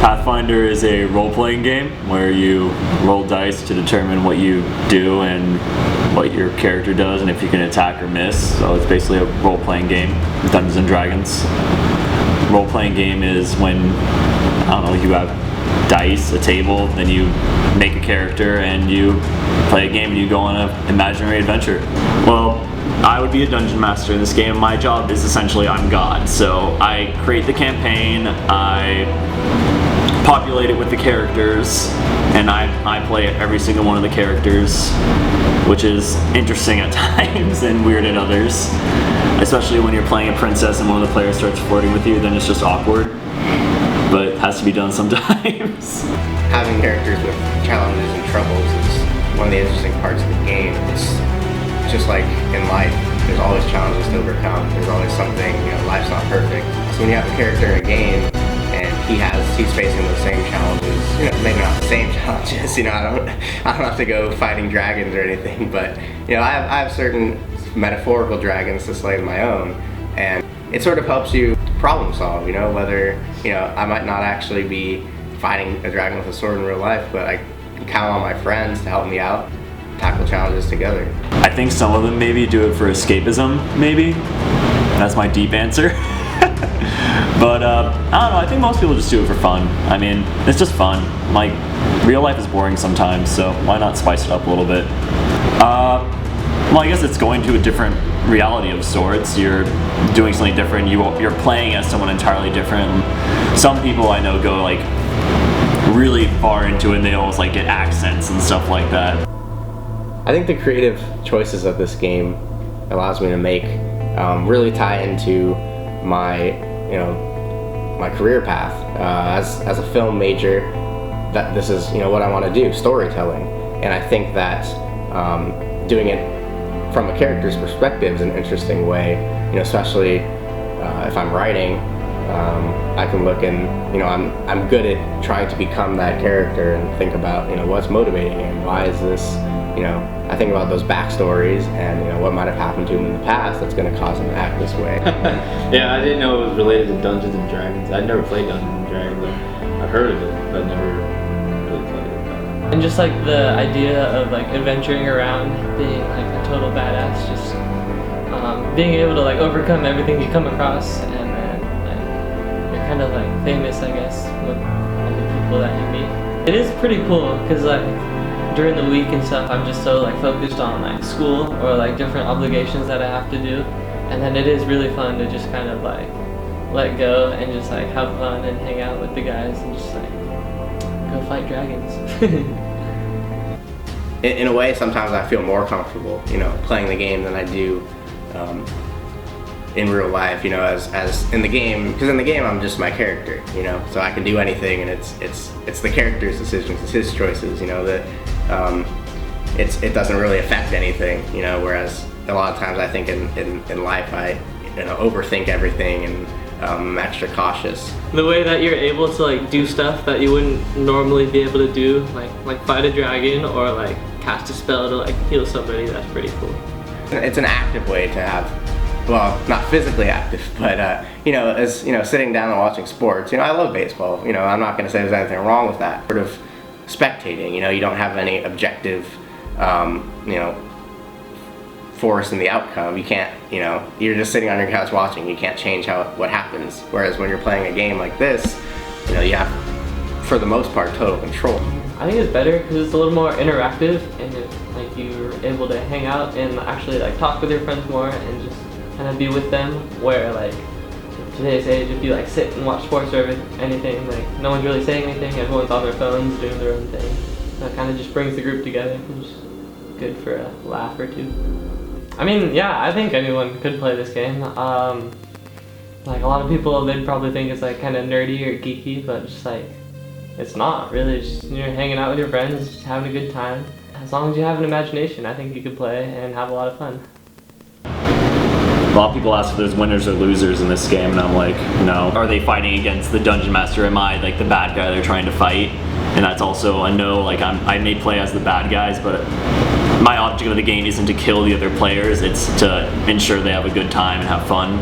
Pathfinder is a role-playing game where you roll dice to determine what you do and what your character does and if you can attack or miss. So it's basically a role-playing game, Dungeons and Dragons. Role-playing game is when, I don't know, you have dice, a table, then you make a character and you play a game and you go on an imaginary adventure. Well, I would be a dungeon master in this game. My job is essentially I'm God. So I create the campaign, I populate it with the characters, and I play every single one of the characters, which is interesting at times and weird at others. Especially when you're playing a princess and one of the players starts flirting with you, then it's just awkward. But it has to be done sometimes. Having characters with challenges and troubles is one of the interesting parts of the game. It's just like in life, there's always challenges to overcome. There's always something, life's not perfect. So when you have a character in a game and he's facing those same challenges, maybe not the same challenges, I don't have to go fighting dragons or anything, but I have certain metaphorical dragons to slay of my own, and it sort of helps you problem solve, whether, I might not actually be fighting a dragon with a sword in real life, but I can count on my friends to help me out, tackle challenges together. I think some of them maybe do it for escapism, maybe. That's my deep answer. But I don't know, I think most people just do it for fun. I mean, it's just fun. Like, real life is boring sometimes, so why not spice it up a little bit? Well, I guess it's going to a different reality of sorts. You're doing something different. You're playing as someone entirely different. Some people I know go like really far into it and they almost like get accents and stuff like that. I think the creative choices of this game allows me to make really tie into my my career path as a film major. That this is what I want to do, storytelling, and I think that doing it from a character's perspective is an interesting way, especially if I'm writing. I can look and I'm good at trying to become that character and think about what's motivating him, why is this, I think about those backstories and what might have happened to him in the past that's going to cause him to act this way. Yeah, I didn't know it was related to Dungeons and Dragons. I'd never played Dungeons and Dragons. I've heard of it, but never really played it. And just like the idea of like adventuring around, being like a total badass, just being able to like overcome everything you come across, and then like you're kind of like famous, I guess, with all the people that you meet. It is pretty cool because like during the week and stuff, I'm just so like focused on like school or like different obligations that I have to do, and then it is really fun to just kind of like let go and just like have fun and hang out with the guys and just like go fight dragons. In a way, sometimes I feel more comfortable, playing the game than I do in real life, as in the game, because in the game I'm just my character, so I can do anything, and it's the character's decisions, it's his choices, that it doesn't really affect anything, whereas a lot of times I think in life I overthink everything and I'm extra cautious. The way that you're able to like do stuff that you wouldn't normally be able to do, like fight a dragon or like cast a spell to like heal somebody, that's pretty cool. It's an active way to have, well, not physically active, but as sitting down and watching sports. I love baseball. I'm not going to say there's anything wrong with that. Sort of spectating. You don't have any objective, force in the outcome. You can't, you're just sitting on your couch watching. You can't change what happens. Whereas when you're playing a game like this, you have, for the most part, total control. I think it's better because it's a little more interactive, and like you're able to hang out and actually like talk with your friends more and just kind of be with them. Where like today's age, if you like sit and watch sports or anything, like no one's really saying anything. Everyone's on their phones doing their own thing. That kind of just brings the group together, which is good for a laugh or two. I mean, yeah, I think anyone could play this game. Like a lot of people, they'd probably think it's like kind of nerdy or geeky, but just like it's not really. It's just, you're hanging out with your friends, just having a good time. As long as you have an imagination, I think you could play and have a lot of fun. A lot of people ask if there's winners or losers in this game, and I'm like, no. Are they fighting against the dungeon master? Am I like the bad guy they're trying to fight? And that's also a no. Like I may play as the bad guys, but my object of the game isn't to kill the other players. It's to ensure they have a good time and have fun.